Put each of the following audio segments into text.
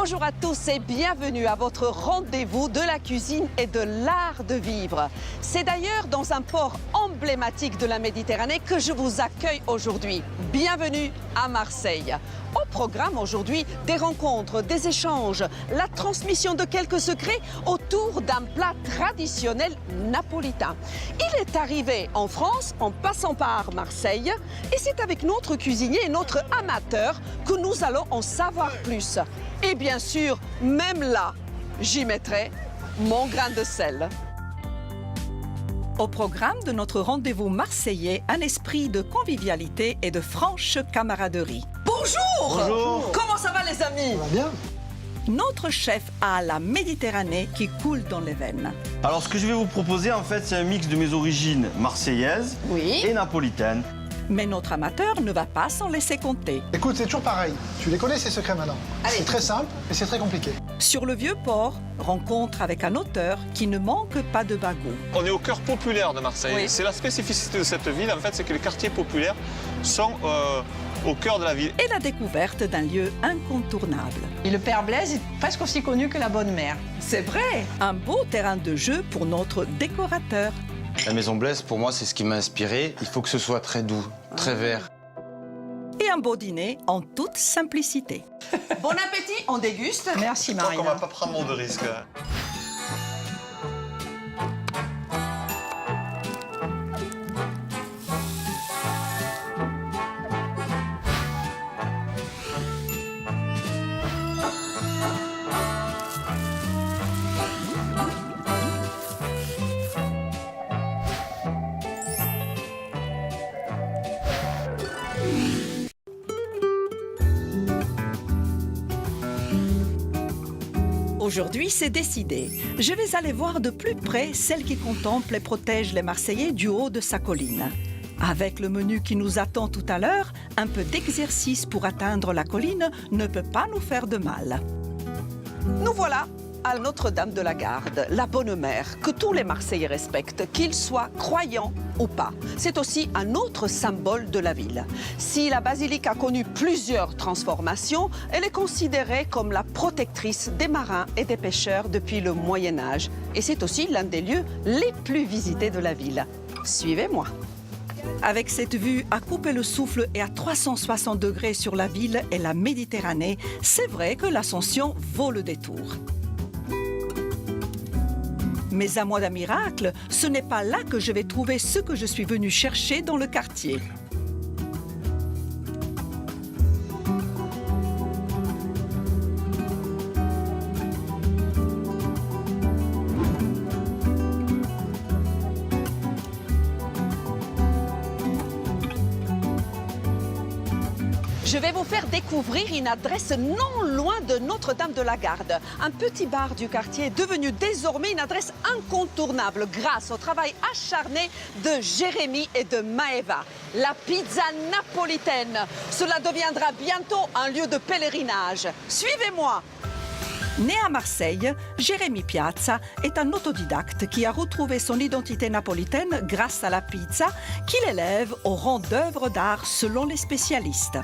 Bonjour à tous et bienvenue à votre rendez-vous de la cuisine et de l'art de vivre. C'est d'ailleurs dans un port emblématique de la Méditerranée que je vous accueille aujourd'hui. Bienvenue à Marseille. Au programme aujourd'hui, des rencontres, des échanges, la transmission de quelques secrets autour d'un plat traditionnel napolitain. Il est arrivé en France en passant par Marseille et c'est avec notre cuisinier et notre amateur que nous allons en savoir plus. Et bien sûr, même là, j'y mettrai mon grain de sel. Au programme de notre rendez-vous marseillais, un esprit de convivialité et de franche camaraderie. Bonjour! Bonjour! Comment ça va les amis? Ça va bien? Notre chef a la Méditerranée qui coule dans les veines. Alors ce que je vais vous proposer en fait c'est un mix de mes origines marseillaises et napolitaines. Mais notre amateur ne va pas s'en laisser compter. Écoute, c'est toujours pareil. Tu les connais ces secrets maintenant. C'est très simple, mais c'est très compliqué. Sur le Vieux-Port, rencontre avec un auteur qui ne manque pas de bagou. On est au cœur populaire de Marseille. Oui. C'est la spécificité de cette ville, en fait, c'est que les quartiers populaires sont au cœur de la ville. Et la découverte d'un lieu incontournable. Et le Père Blaise est presque aussi connu que la Bonne Mère. C'est vrai, un beau terrain de jeu pour notre décorateur. La Maison Blaise, pour moi, c'est ce qui m'a inspiré. Il faut que ce soit très doux, très vert. Et un beau dîner en toute simplicité. Bon appétit, on déguste. Merci Je crois qu'on Marina. va pas prendre trop de risques. Aujourd'hui, c'est décidé. Je vais aller voir de plus près celle qui contemple et protège les Marseillais du haut de sa colline. Avec le menu qui nous attend tout à l'heure, un peu d'exercice pour atteindre la colline ne peut pas nous faire de mal. Nous voilà à Notre-Dame de la Garde, la bonne mère, que tous les Marseillais respectent, qu'ils soient croyants ou pas. C'est aussi un autre symbole de la ville. Si la basilique a connu plusieurs transformations, elle est considérée comme la protectrice des marins et des pêcheurs depuis le Moyen-Âge. Et c'est aussi l'un des lieux les plus visités de la ville. Suivez-moi. Avec cette vue à couper le souffle et à 360 degrés sur la ville et la Méditerranée, c'est vrai que l'ascension vaut le détour. Mais à moi d'un miracle, ce n'est pas là que je vais trouver ce que je suis venu chercher dans le quartier. Je vais vous faire découvrir une adresse non loin de Notre-Dame de la Garde. Un petit bar du quartier devenu désormais une adresse incontournable grâce au travail acharné de Jérémy et de Maeva. La pizza napolitaine. Cela deviendra bientôt un lieu de pèlerinage. Suivez-moi. Né à Marseille, Jérémy Piazza est un autodidacte qui a retrouvé son identité napolitaine grâce à la pizza qu'il élève au rang d'œuvre d'art selon les spécialistes.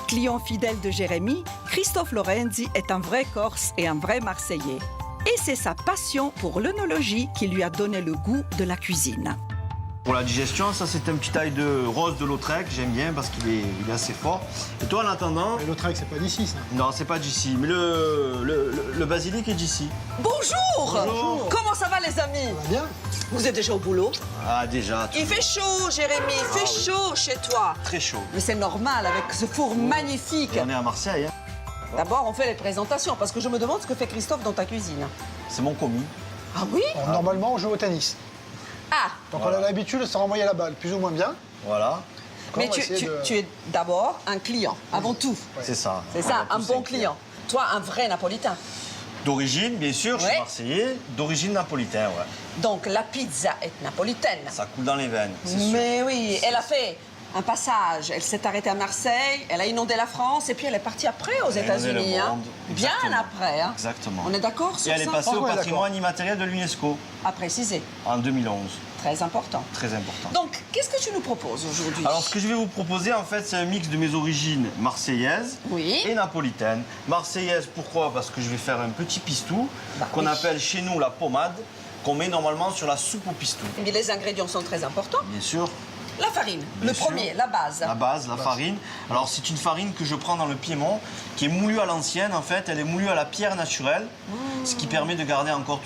Client fidèle de Jérémy, Christophe Lorenzi est un vrai Corse et un vrai Marseillais. Et c'est sa passion pour l'œnologie qui lui a donné le goût de la cuisine. Pour la digestion, ça c'est un petit taille de rose de Lautrec, j'aime bien parce qu'il est assez fort. Et toi en attendant... Mais Lautrec, c'est pas d'ici, ça. Non, c'est pas d'ici, mais le basilic est d'ici. Bonjour! Bonjour. Comment ça va les amis? Ça va bien? Vous êtes déjà au boulot? Ah déjà, Il fait chaud Jérémy, il fait chaud chez toi. très chaud. Mais c'est normal avec ce four magnifique. On est à Marseille, hein. D'abord on fait les présentations parce que je me demande ce que fait Christophe dans ta cuisine. C'est mon commis. Ah oui? Bon, normalement, on joue au tennis. Ah! Donc Voilà. on a l'habitude de se renvoyer la balle, plus ou moins bien. Voilà, Mais on va tu, essayer de- tu es d'abord un client, avant tout. c'est ça. C'est ça, Avant un tout, bon c'est clair. client. Toi, un vrai napolitain. D'origine, bien sûr, je Ouais. suis marseillais, d'origine napolitain, ouais. Donc la pizza est napolitaine. Ça coule dans les veines, c'est sûr. Mais oui, elle a fait un passage. Elle s'est arrêtée à Marseille, elle a inondé la France et puis elle est partie après aux Elle a inondé États-Unis. le Hein. monde. Bien Exactement. après. Hein. Exactement. On est d'accord Et sur elle est ça passée au Ouais, patrimoine immatériel de l'UNESCO À préciser. en 2011. Très important. Très important. Donc, qu'est-ce que tu nous proposes aujourd'hui? Alors, ce que je vais vous proposer, en fait, c'est un mix de mes origines marseillaises Oui. et napolitaines. Marseillaise, pourquoi? Parce que je vais faire un petit pistou Bah, qu'on oui. appelle chez nous la pommade, qu'on met normalement sur la soupe au pistou. Mais les ingrédients sont très importants. Bien sûr. La farine, Bien le sûr. premier, la base. La base, la farine. Alors, c'est une farine que je prends dans le Piémont, qui est moulue à l'ancienne, en fait. Elle est moulue à la pierre naturelle, ce qui permet de garder encore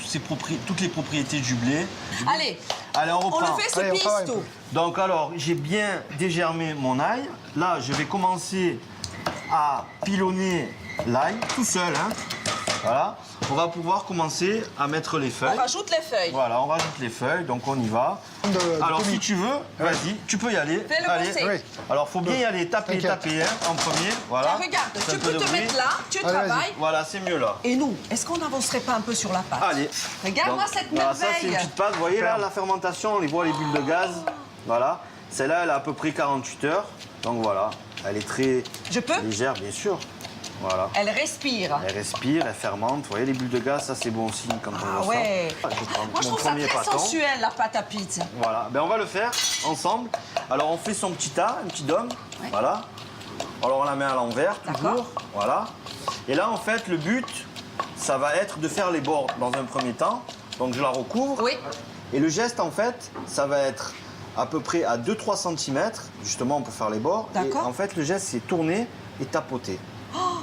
toutes les propriétés du blé. Allez, Allez, on on reprend. le fait ce Allez, on travaille un pistou. peu. Donc alors, j'ai bien dégermé mon ail. Là, je vais commencer à pilonner l'ail tout seul. Hein. Voilà. On va pouvoir commencer à mettre les On feuilles. rajoute les feuilles. Voilà, on rajoute les feuilles, donc on y va. Alors, si tu veux, vas-y, tu peux y aller. Fais-le Allez. passer. Oui. Alors, faut bien y aller, taper T'inquiète. en premier. Voilà. Tiens, regarde, C'est un tu peu peux de te bruit. mettre là, tu Allez, vas-y. travailles. Voilà, c'est mieux là. Et nous, est-ce qu'on n'avancerait pas un peu sur la pâte? Allez. Regarde-moi Donc, cette voilà, ça, c'est une merveille. petite pâte. Vous voyez là, la fermentation, on les voit, les bulles de gaz. Voilà. Celle-là, elle a à peu près 48 heures. Donc voilà, elle est très Je peux? légère, bien sûr. Voilà. Elle respire. Elle respire, elle fermente. Vous voyez, les bulles de gaz, ça, c'est bon signe quand on Ah voit ouais. ça. Je vais prendre Moi, je mon trouve ça premier très pâton. sensuel, la pâte à pizza. Voilà, ben, on va le faire ensemble. Alors, on fait son petit tas, un petit dôme. Ouais. Voilà. Alors, on la met à l'envers, toujours. D'accord. Voilà. Et là, en fait, le but, ça va être de faire les bords dans un premier temps. Donc, je la recouvre. Oui. Et le geste, en fait, ça va être à peu près à 2-3 cm, justement, pour faire les bords. Et D'accord. en fait, le geste, c'est tourner et tapoter.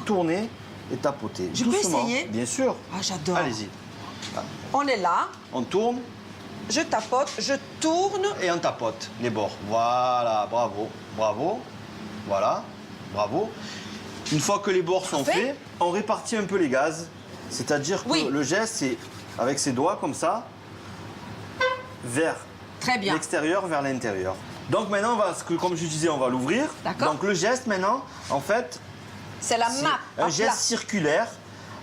Tourner et tapoter. Je peux Doucement. essayer? Bien sûr. Ah, j'adore. Allez-y. On est là, On tourne je tapote, je tourne. et on tapote les bords. Voilà, bravo, bravo. Voilà, bravo. Une fois que les bords sont Parfait. faits, on répartit un peu les gaz. C'est-à-dire que Oui. le geste, c'est avec ses doigts comme ça, vers Très bien. l'extérieur, vers l'intérieur. Donc maintenant, comme je disais, on va l'ouvrir. D'accord. Donc le geste maintenant, en fait, C'est la c'est main. un hop geste là. circulaire.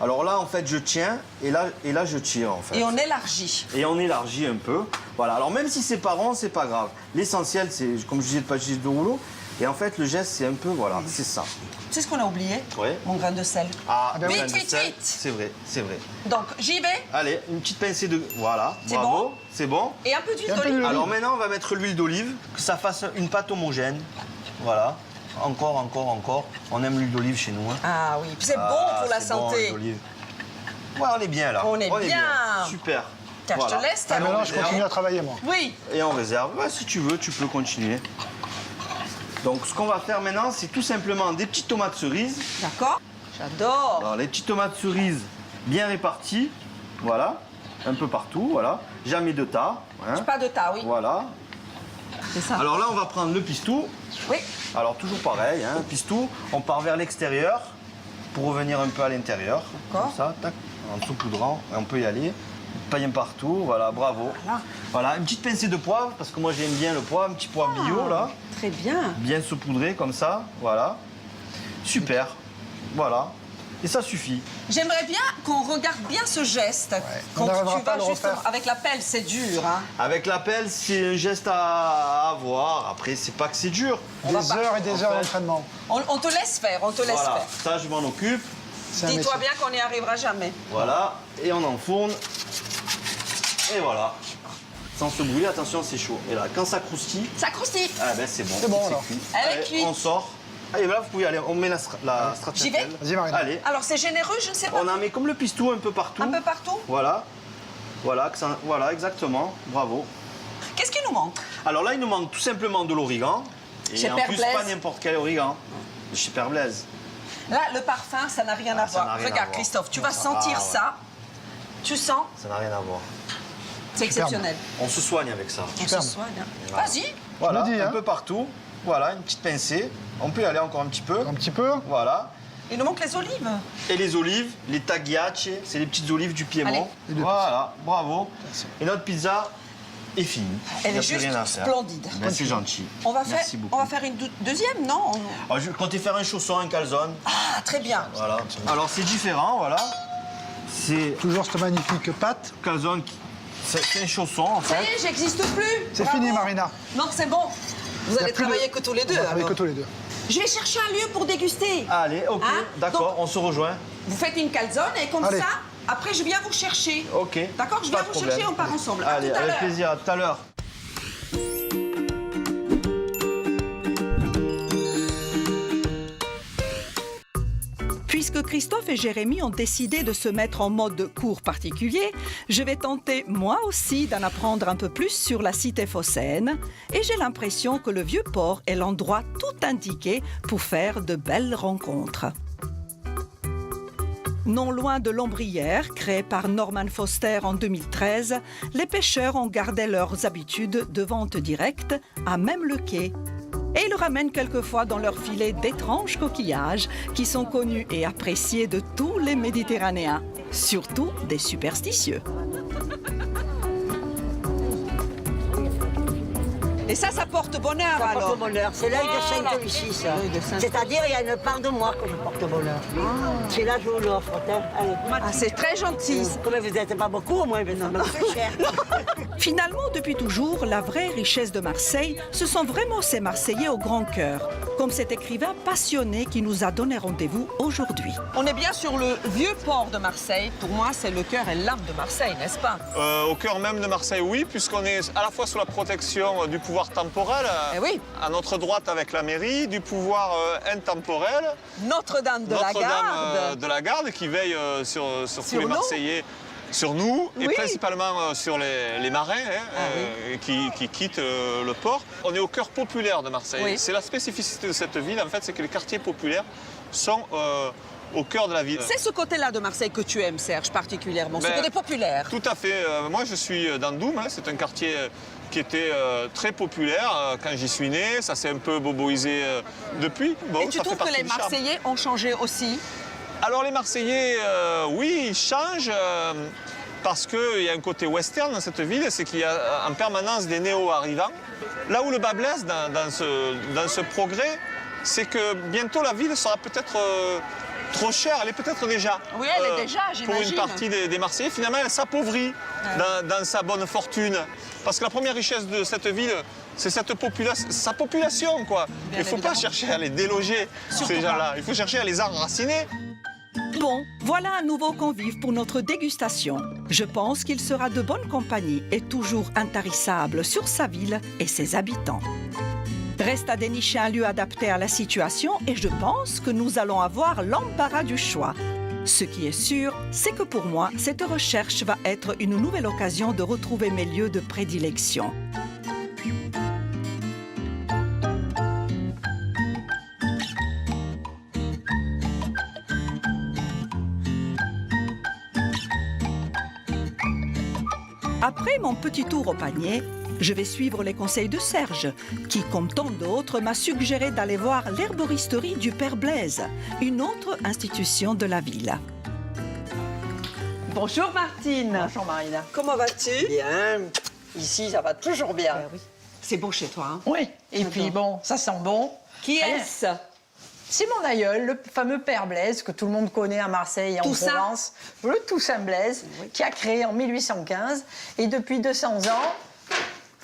Alors là, en fait, je tiens et là, je tire, en fait. Et on élargit. Et on élargit un peu. Voilà. Alors même si c'est pas rond, c'est pas grave. L'essentiel, c'est, comme je disais, le pâtisserie de rouleau. Et en fait, le geste, c'est un peu, voilà, c'est ça. Tu sais ce qu'on a oublié? Oui. Mon grain de sel. Ah, ben oui. grain de Vite, sel. vite. C'est vrai, c'est vrai. Donc, j'y vais. Allez, une petite pincée de, voilà, C'est bravo, bon c'est bon. Et un peu d'huile Et un peu d'olive. d'huile. Alors maintenant, on va mettre l'huile d'olive, que ça fasse une pâte homogène. Voilà. Encore, encore, encore. On aime l'huile d'olive chez nous. Hein. Ah oui, puis c'est bon Ah, pour la c'est bon, santé. l'huile d'olive. Ouais, on est bien là. On est bien. Super. Tiens, je te laisse, Ah, t'as- maintenant, je continue à travailler, moi. Oui. Et on réserve. Ouais, si tu veux, tu peux continuer. Donc, ce qu'on va faire maintenant, c'est tout simplement des petites tomates cerises. D'accord. J'adore. Alors, les petites tomates cerises bien réparties. Voilà. Un peu partout. Voilà. Jamais de tas. Hein. Pas de tas, oui. Voilà. C'est ça. Alors là, on va prendre le pistou. Oui. Alors, toujours pareil. Hein. Pistou, on part vers l'extérieur pour revenir un peu à l'intérieur. D'accord. Comme ça, tac. En saupoudrant. Et on peut y aller. Paille partout. Voilà, bravo. Voilà. Voilà, une petite pincée de poivre, parce que moi j'aime bien le poivre, un petit poivre bio là. Très bien. Bien saupoudré comme ça, voilà. Super, voilà. Et ça suffit. J'aimerais bien qu'on regarde bien ce geste. Quand On n'arrivera tu pas à vas le juste refaire. avec la pelle, c'est dur. Hein. Avec la pelle, c'est un geste à avoir. Après, c'est pas que c'est dur. Des heures et des heures fait. d'entraînement. On te laisse faire, on te laisse Voilà, faire. ça je m'en occupe. C'est un Dis-toi métier. bien qu'on n'y arrivera jamais. Voilà, et on enfourne. Et voilà. Sans se brûler, attention, c'est chaud. Et là, quand ça croustille, Ça croustille. ah ben c'est bon. C'est bon, alors. cuit. Elle est Allez, cuite. on sort. Allez, là, vous pouvez aller. On met la stracciatelle. J'y vais Vas-y, Marina. Allez. Alors c'est généreux, je ne sais pas. On en met comme le pistou un peu partout. Un peu partout. Voilà. Voilà, voilà, exactement. Bravo. Qu'est-ce qui nous manque? Alors là, il nous manque tout simplement de l'origan. Et Chez en Père plus, Blaise. pas n'importe quel origan. De chez Père Blaise. Là, le parfum, ça n'a rien à ça n'a voir. rien à Regarde, voir. Christophe, tu vas sentir ouais. ça. Tu sens? Ça n'a rien à voir. C'est exceptionnel. On se soigne avec ça. On se Superbe. soigne. Hein. Vas-y. Voilà, dis, un hein. peu partout. Voilà, une petite pincée. On peut y aller encore un petit peu. Un petit peu. Voilà. Il nous manque les olives. Et les olives, les tagliacce, c'est les petites olives du Piémont. Allez. Voilà, bravo. Et notre pizza est finie. Elle Il n'y a est plus juste rien à faire. splendide. Ben, c'est gentil. On va, Merci beaucoup. on va faire une deuxième, non? Alors, je comptais faire un chausson, un calzone. Ah, très bien. Voilà. Alors c'est différent, voilà. C'est Toujours cette magnifique pâte. calzone, c'est un chausson en Ça fait. y est, j'existe plus. C'est Bravo. fini, Marina. Non, c'est bon. Vous allez travailler que tous les deux, On va travailler alors. que tous les deux. Je vais chercher un lieu pour déguster. Allez, ok, Hein? d'accord, on se rejoint. Vous faites une calzone et comme Allez. ça, après, je viens vous chercher. Ok. D'accord, je pas viens de vous problème. chercher, on part ensemble. À Allez, tout à avec l'heure. plaisir, à tout à l'heure. Puisque Christophe et Jérémy ont décidé de se mettre en mode cours particulier, je vais tenter moi aussi d'en apprendre un peu plus sur la cité phocéenne et j'ai l'impression que le Vieux-Port est l'endroit tout indiqué pour faire de belles rencontres. Non loin de l'ombrière, créée par Norman Foster en 2013, les pêcheurs ont gardé leurs habitudes de vente directe à même le quai. Et ils ramènent quelquefois dans leur filet d'étranges coquillages qui sont connus et appréciés de tous les Méditerranéens, surtout des superstitieux. Et ça porte bonheur, Ça alors. porte bonheur. C'est l'œil de Voilà. Sainte-Lucie, ça. L'œil de Sainte-Lucie. C'est-à-dire, il y a une part de moi que je porte bonheur. C'est là que je vous l'offre. Hein. Allez. Ah, c'est très gentil. Comme vous n'êtes pas beaucoup, moi, mais ça me fait cher. Finalement, depuis toujours, la vraie richesse de Marseille, ce sont vraiment ces Marseillais au grand cœur, comme cet écrivain passionné qui nous a donné rendez-vous aujourd'hui. On est bien sur le vieux port de Marseille. Pour moi, c'est le cœur et l'âme de Marseille, n'est-ce pas? Au cœur même de Marseille, oui, puisqu'on est à la fois sous la protection du pouvoir temporel, Eh oui. à notre droite avec la mairie, du pouvoir intemporel, Notre-Dame de la Garde. de la Garde qui veille sur tous les nous. Marseillais, sur nous, et Oui. principalement sur les marins qui quittent le port. On est au cœur populaire de Marseille. Oui. C'est la spécificité de cette ville, en fait, c'est que les quartiers populaires sont au cœur de la ville. C'est ce côté-là de Marseille que tu aimes, Serge, particulièrement, ce Ben, côté populaire. Tout à fait. Moi, je suis d'Andoum. C'est un quartier qui était très populaire quand j'y suis né. Ça s'est un peu boboisé depuis. Bon, Et tu ça fait trouves que partie les du charme. Marseillais ont changé aussi? Alors, les Marseillais, oui, ils changent parce qu'il y a un côté western dans cette ville, c'est qu'il y a en permanence des néo-arrivants. Là où le bas blesse dans ce progrès, c'est que bientôt la ville sera peut-être trop chère, elle est peut-être déjà. Oui, elle est déjà, Pour une j'imagine. partie des Marseillais, finalement, elle s'appauvrit dans sa bonne fortune. Parce que la première richesse de cette ville, c'est sa population, quoi. Il ne faut pas évidemment. chercher à les déloger, ces gens-là. Il faut chercher à les enraciner. Bon, voilà un nouveau convive pour notre dégustation. Je pense qu'il sera de bonne compagnie et toujours intarissable sur sa ville et ses habitants. Reste à dénicher un lieu adapté à la situation et je pense que nous allons avoir l'embarras du choix. Ce qui est sûr, c'est que pour moi, cette recherche va être une nouvelle occasion de retrouver mes lieux de prédilection. Après mon petit tour au panier, je vais suivre les conseils de Serge, qui, comme tant d'autres, m'a suggéré d'aller voir l'herboristerie du Père Blaise, une autre institution de la ville. Bonjour Martine. Bonjour Marina. Comment vas-tu? Bien. Ici, ça va toujours bien. C'est beau chez toi, hein? Oui. Et puis bon, ça sent bon. Qui Rien. est-ce? C'est mon aïeul, le fameux Père Blaise, que tout le monde connaît à Marseille et en Toussaint. Provence. Le Toussaint Blaise, qui a créé en 1815. Et depuis 200 ans, au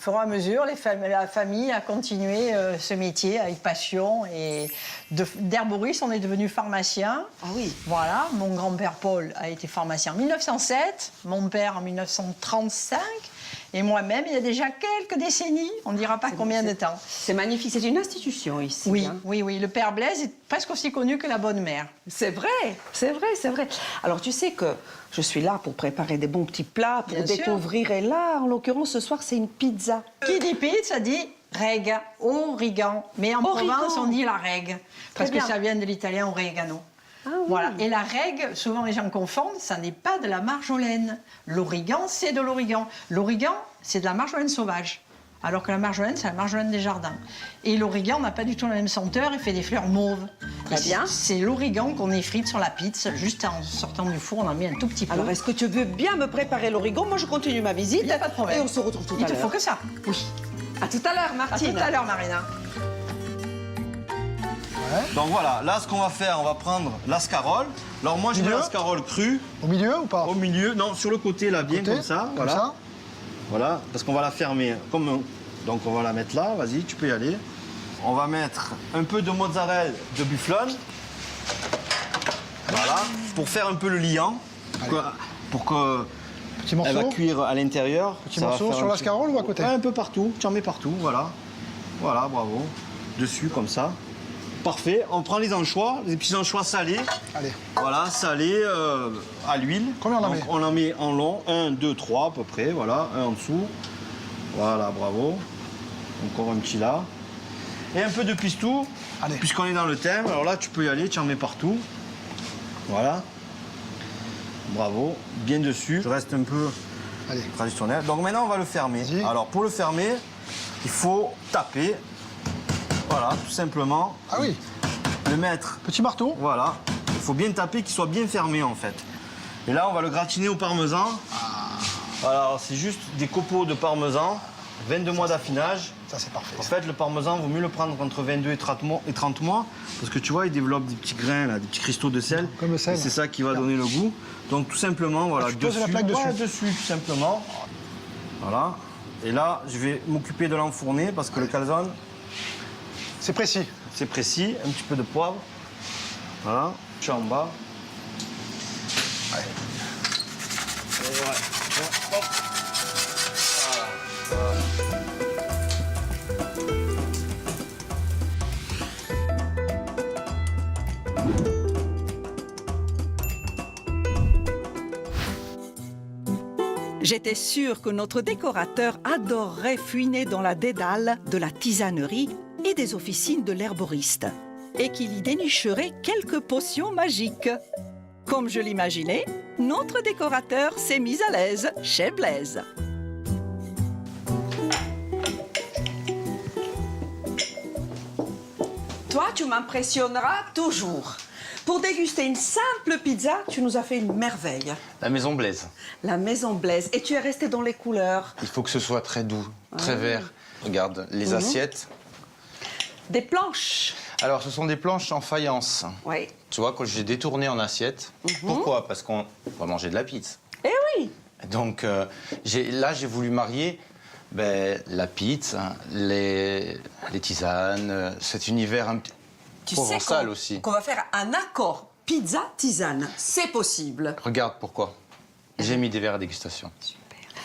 fur et à mesure, la famille a continué ce métier avec passion. Et d'herboriste, on est devenu pharmacien. Ah oui. Voilà, mon grand-père Paul a été pharmacien en 1907, mon père en 1935, et moi-même il y a déjà quelques décennies, on ne dira pas combien de temps. C'est magnifique, c'est une institution ici. Oui, hein. oui, oui, le Père Blaise est presque aussi connu que la Bonne Mère. C'est vrai, c'est vrai, c'est vrai. Alors tu sais que je suis là pour préparer des bons petits plats, pour Bien sûr. découvrir. Et là, en l'occurrence, ce soir, c'est une pizza. Qui dit pizza dit rega, origan, mais en Origan. Provence on dit la règue, parce que bien. ça vient de l'italien oregano. Ah oui. Voilà. Et la règue, souvent les gens confondent, ça n'est pas de la marjolaine. L'origan, c'est de l'origan. L'origan, c'est de la marjolaine sauvage. Alors que la marjolaine, c'est la marjolaine des jardins. Et l'origan n'a pas du tout la même senteur, il fait des fleurs mauves. Très Et bien. C'est l'origan qu'on effrite sur la pizza, juste en sortant du four, on en met un tout petit peu. Alors, est-ce que tu veux bien me préparer l'origan? Moi, je continue ma visite. Il n'y a pas de problème. Et on se retrouve tout Il à te l'heure. faut que ça. Oui. À tout à l'heure, À Martine. tout à l'heure, Marina. Donc voilà, là, ce qu'on va faire, on va prendre l'ascarole. Alors moi, je mets Milieu. l'ascarole crue Au milieu ou pas au milieu, non, sur le côté, là, bien Côté, comme ça. Voilà. ça. Voilà, parce qu'on va la fermer comme Donc on va la mettre là, vas-y, tu peux y aller. On va mettre un peu de mozzarella de bufflone. Voilà, pour faire un peu le liant. Pour que Petit elle va morceau. cuire à l'intérieur. Petit Ça va morceau faire sur un la petit- scarole ou à côté? Ouais, un peu partout, tu en mets partout, voilà. Voilà, bravo. Dessus, comme ça. Parfait, on prend les anchois, les petits anchois salés. Allez. Voilà, salés à l'huile. Combien on en Donc, met? on en met en long, 1, 2, 3 à peu près, voilà, un en dessous. Voilà, bravo. Encore un petit là. Et un peu de pistou, Allez. puisqu'on est dans le thème. Alors là, tu peux y aller, tu en mets partout. Voilà. Bravo, bien dessus. Je reste un peu Allez. traditionnel. Donc maintenant, on va le fermer. Vas-y. Alors pour le fermer, il faut taper. Voilà, tout simplement. Ah oui, Le mettre, petit marteau. voilà. Il faut bien taper, qu'il soit bien fermé en fait. Et là, on va le gratiner au parmesan. Voilà, alors, c'est juste des copeaux de parmesan, 22 mois d'affinage. Ça, c'est parfait. En fait, le parmesan, vaut mieux le prendre entre 22 et 30 mois, parce que tu vois, il développe des petits grains, là, des petits cristaux de sel. Comme le sel. Et c'est ça qui va donner le goût. Donc, tout simplement, voilà, tu poses la plaque dessus. Ouais, dessus, tout simplement. Voilà. Et là, je vais m'occuper de l'enfourner, parce que le calzone, C'est précis. c'est précis. Un petit peu de poivre. Voilà. Je suis en bas. Ouais. Et ouais. Hop. J'étais sûre que notre décorateur adorerait fouiner dans la dédale de la tisanerie et des officines de l'herboriste, et qu'il y dénicherait quelques potions magiques. Comme je l'imaginais, notre décorateur s'est mis à l'aise chez Blaise. Toi, tu m'impressionneras toujours. Pour déguster une simple pizza, tu nous as fait une merveille. La maison Blaise. La maison Blaise. Et tu es resté dans les couleurs. Il faut que ce soit très doux, très vert. Regarde, les assiettes. Des planches. Alors, ce sont des planches en faïence. Oui. Tu vois, quand j'ai détourné en assiette. Pourquoi? Parce qu'on va manger de la pizza. Eh oui. Donc, là, j'ai voulu marier la pizza, les tisanes, cet univers un petit Tu provençal sais aussi. qu'on va faire un accord pizza-tisane. C'est possible. Regarde pourquoi. J'ai mis des verres à dégustation.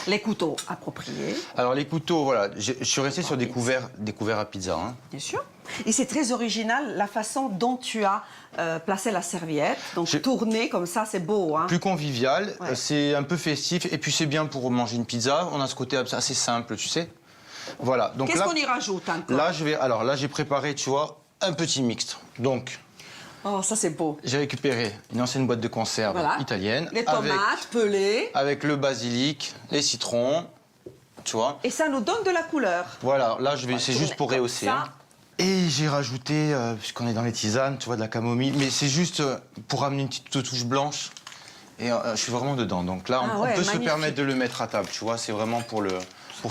Les couteaux appropriés, Alors, les couteaux, voilà, je suis resté sur des couverts à pizza. Hein. bien sûr. Et c'est très original la façon dont tu as placé la serviette. Donc tourner comme ça, c'est beau. Hein. Plus convivial, Ouais. c'est un peu festif, et puis c'est bien pour manger une pizza. On a ce côté assez simple, tu sais. Voilà. Donc Qu'est-ce là, qu'on y rajoute encore? là, j'ai préparé, tu vois, un petit mixte. Donc, Oh, ça c'est beau. j'ai récupéré une ancienne boîte de conserve Voilà. italienne. Les tomates pelées. Avec le basilic, les citrons, tu vois. Et ça nous donne de la couleur. Voilà, là, c'est juste tourner pour comme rehausser. ça. Hein. Et j'ai rajouté, puisqu'on est dans les tisanes, tu vois, de la camomille. Mais c'est juste pour amener une petite touche blanche. Et je suis vraiment dedans. Donc là, Ah on ouais, peut se magnifique. permettre de le mettre à table, tu vois. C'est vraiment pour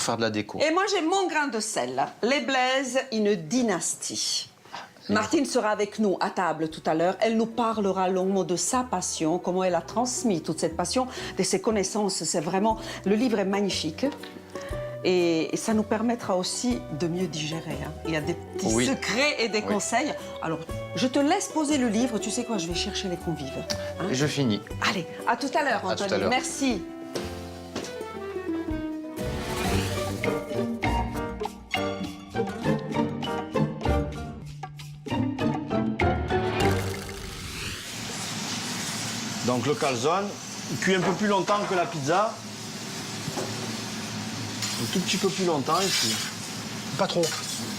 faire de la déco. Et moi j'ai mon grain de sel. Les Blaise, une dynastie. Martine sera avec nous à table tout à l'heure. Elle nous parlera longuement de sa passion, comment elle a transmis toute cette passion, de ses connaissances. C'est vraiment... Le livre est magnifique. Et ça nous permettra aussi de mieux digérer. Hein. Il y a des petits secrets et des conseils. Alors, je te laisse poser le livre. Tu sais quoi, je vais chercher les convives. Hein. Et je finis. Allez, à tout à l'heure, À tout à Anthony. l'heure. Merci. Donc le calzone, il cuit un peu plus longtemps que la pizza. Un tout petit peu plus longtemps ici. Pas trop.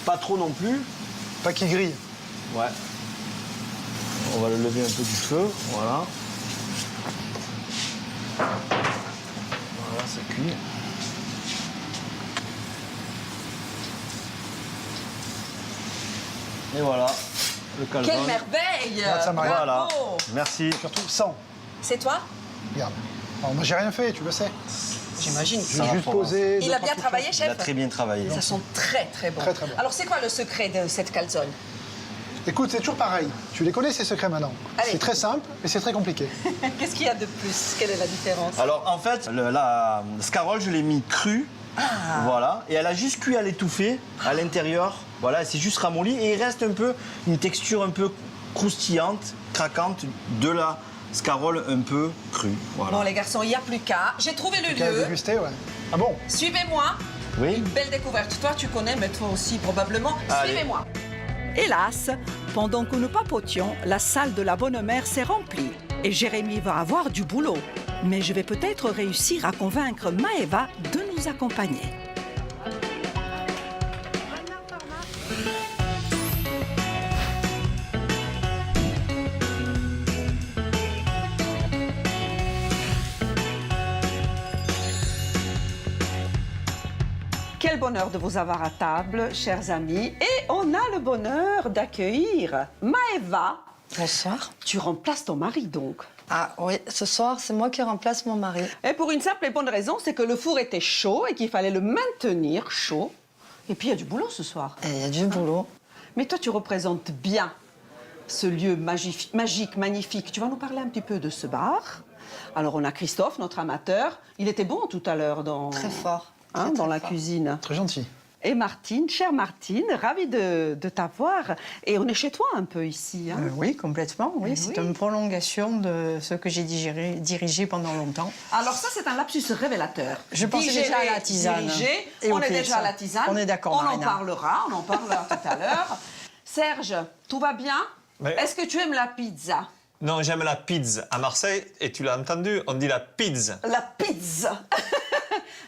Pas trop non plus. Pas qu'il grille. Ouais. On va le lever un peu du feu, voilà. Voilà, ça cuit. Et voilà, le calzone. Quelle merveille! Regarde ça, Marie. Voilà, Bravo. merci. Surtout sans. C'est toi? Regarde. Alors, moi, j'ai rien fait, tu le sais. J'imagine. J'ai juste posé. Il a bien travaillé, Il a chef? très bien travaillé. Ça sent très très bon. Très, très bon. Alors c'est quoi le secret de cette calzone? Écoute, c'est toujours pareil. Tu les connais, ces secrets maintenant. Allez. C'est très simple, mais c'est très compliqué. Qu'est-ce qu'il y a de plus? Quelle est la différence? Alors en fait, la scarole, je l'ai mis crue Voilà, et elle a juste cuit à l'étouffer à l'intérieur. Voilà, elle s'est juste ramollie et il reste un peu une texture un peu croustillante, craquante de la scarole un peu crue. Voilà. Bon, les garçons, il n'y a plus qu'à. J'ai trouvé le Qu'à lieu. déguster, ouais. Ah bon? Suivez-moi. Oui. Une belle découverte. Toi, tu connais, mais toi aussi, probablement. Allez. Suivez-moi. Hélas, pendant que nous papotions, la salle de la bonne mère s'est remplie et Jérémy va avoir du boulot. Mais je vais peut-être réussir à convaincre Maëva de nous accompagner. Quel bonheur de vous avoir à table, chers amis. Et on a le bonheur d'accueillir Maëva. Bonsoir. Tu remplaces ton mari, donc. Ah oui, ce soir, c'est moi qui remplace mon mari. Et pour une simple et bonne raison, c'est que le four était chaud et qu'il fallait le maintenir chaud. Et puis, il y a du boulot ce soir. Et il y a du boulot. Mais toi, tu représentes bien ce lieu magique, magnifique. Tu vas nous parler un petit peu de ce bar. Alors, on a Christophe, notre amateur. Il était bon tout à l'heure dans... Très fort. Hein, Très, dans très la fort. cuisine. Très gentil. Et Martine, chère Martine, ravie de t'avoir. Et on est chez toi un peu ici. Hein. Oui, complètement. Oui, c'est oui. une prolongation de ce que j'ai dirigé pendant longtemps. Alors ça, c'est un lapsus révélateur. Je pensais Digérer, déjà à la tisane. diriger, Et on au est déjà pizza. à la tisane. On est d'accord, On en Marina. parlera tout à l'heure. Serge, tout va bien? Oui. Est-ce que tu aimes la pizza? Non, j'aime la pizza. À Marseille, et tu l'as entendu, on dit la pizza. La pizza.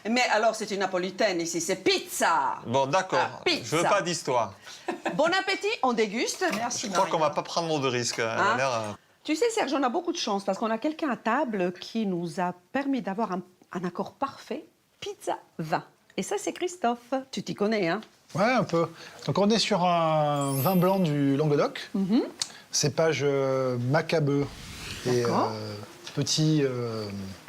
Mais alors, c'est une napolitaine ici, c'est pizza. Bon, d'accord. Ah, pizza. Je veux pas d'histoire. Bon appétit, on déguste. Merci, Je crois qu'on va pas prendre de risques. Elle a Hein? l'air, Tu sais, Serge, on a beaucoup de chance parce qu'on a quelqu'un à table qui nous a permis d'avoir un accord parfait. Pizza, vin. Et ça, c'est Christophe. Tu t'y connais, hein? Ouais, un peu. Donc on est sur un vin blanc du Languedoc. Cépage macabeu et D'accord. petit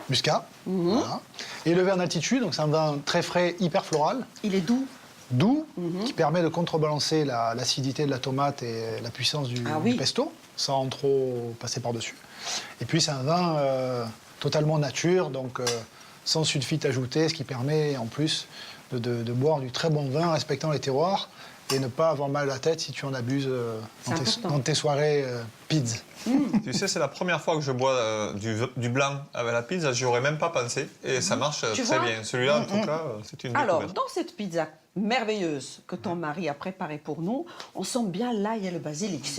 muscat. Voilà. Et le vin d'altitude, donc c'est un vin très frais, hyper floral, Il est doux. doux, qui permet de contrebalancer l'acidité de la tomate et la puissance du Ah oui. pesto, sans trop passer par-dessus. Et puis c'est un vin totalement nature, donc sans sulfite ajouté, ce qui permet en plus de boire du très bon vin respectant les terroirs et ne pas avoir mal à la tête si tu en abuses C'est important. dans tes soirées pizza. Tu sais, c'est la première fois que je bois du blanc avec la pizza. J'y aurais même pas pensé. Et ça marche Tu très vois bien. Celui-là, en tout cas, c'est une Alors, découverte. dans cette pizza merveilleuse que ton mari a préparée pour nous, on sent bien l'ail et le basilic.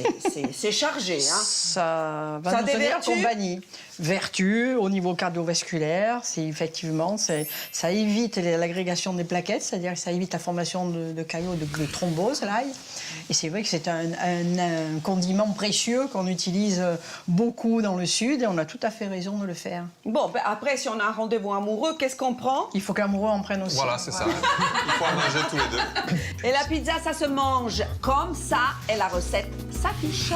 C'est chargé, hein? Ça va Ça a nous des tenir vertus compagnie. Vertus au niveau cardiovasculaire, c'est effectivement, ça évite l'agrégation des plaquettes, c'est-à-dire que ça évite la formation de caillots de thrombose, l'ail. Et c'est vrai que c'est un condiment précieux qu'on utilise beaucoup dans le Sud et on a tout à fait raison de le faire. Bon, ben après, si on a un rendez-vous amoureux, qu'est-ce qu'on prend? Il faut que l'amoureux en prenne aussi. Voilà, c'est ça. Il faut en manger tous les deux. Et la pizza, ça se mange comme ça et la recette s'affiche.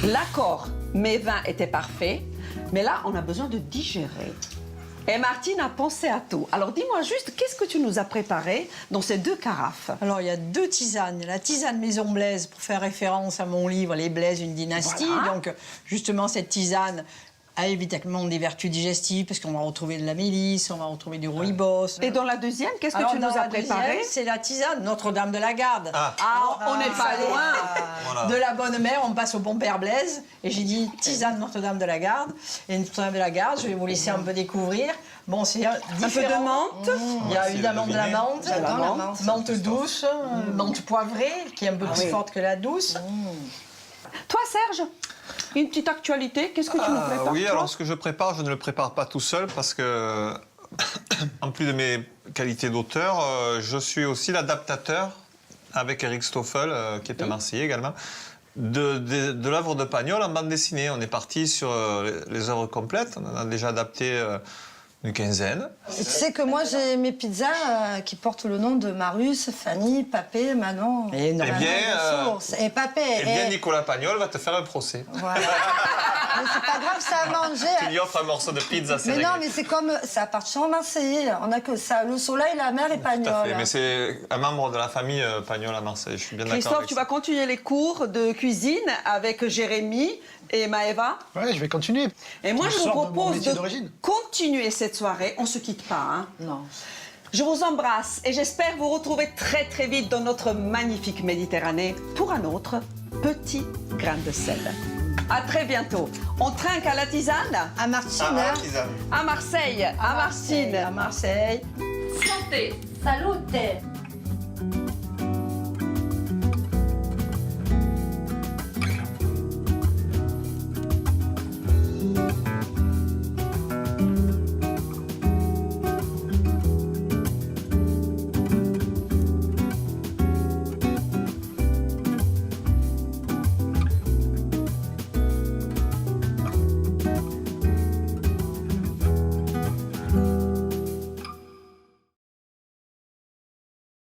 L'accord, mes vins étaient parfaits, mais là, on a besoin de digérer. Et Martine a pensé à tout. Alors dis-moi juste, qu'est-ce que tu nous as préparé dans ces 2 carafes? Alors, il y a 2 tisanes. La tisane Maison Blaise, pour faire référence à mon livre Les Blaise, une dynastie. Voilà. Donc, justement, cette tisane a évidemment des vertus digestives, parce qu'on va retrouver de la mélisse, on va retrouver du rooibos. Et dans la deuxième, qu'est-ce que Alors, tu nous dans as la préparé? deuxième, c'est la tisane Notre-Dame de la Garde. Ah. Ah, on n'est pas Allez, loin. Voilà. De la bonne mère, on passe au bon père Blaise. Et j'ai dit tisane Notre-Dame de la Garde. Et Notre-Dame de la Garde, je vais vous laisser un peu découvrir. Bon, c'est différent. de menthe. Il y a C'est évidemment de la deviné. menthe. J'adore la menthe. Menthe douce, menthe poivrée, qui est un peu plus oui. forte que la douce. Toi, Serge, une petite actualité, qu'est-ce que tu nous prépares? Oui, toi alors ce que je prépare, je ne le prépare pas tout seul parce que, en plus de mes qualités d'auteur, je suis aussi l'adaptateur avec Eric Stoffel, qui est un Marseillais également, de l'œuvre de Pagnol en bande dessinée. On est parti sur les œuvres complètes, on en a déjà adapté une quinzaine. Et tu sais que moi, j'ai mes pizzas qui portent le nom de Marius, Fanny, Papé, Manon. Et non. Eh bien, Manon de Source. Et Papé. Eh bien, Nicolas Pagnol va te faire un procès. Voilà. Mais c'est pas grave, c'est à manger. Tu lui offres un morceau de pizza, c'est Mais réglé. non, mais c'est comme. C'est à partir marseillais. On a que ça. Le soleil, la mer et Tout à fait, Pagnol. mais c'est un membre de la famille Pagnol à Marseille, je suis bien d'accord Christophe, avec tu ça. vas continuer les cours de cuisine avec Jérémy et Maëva. Ouais, je vais continuer. Et moi, je vous sors de mon propose métier de d'origine. continuer cette soirée. On se quitte pas, hein. Non. Je vous embrasse et j'espère vous retrouver très très vite dans notre magnifique Méditerranée pour un autre petit grain de sel. À très bientôt. On trinque à la tisane À Martine. Ah, hein. tisane. à Marseille, à Martine. À Marseille. Santé, salute.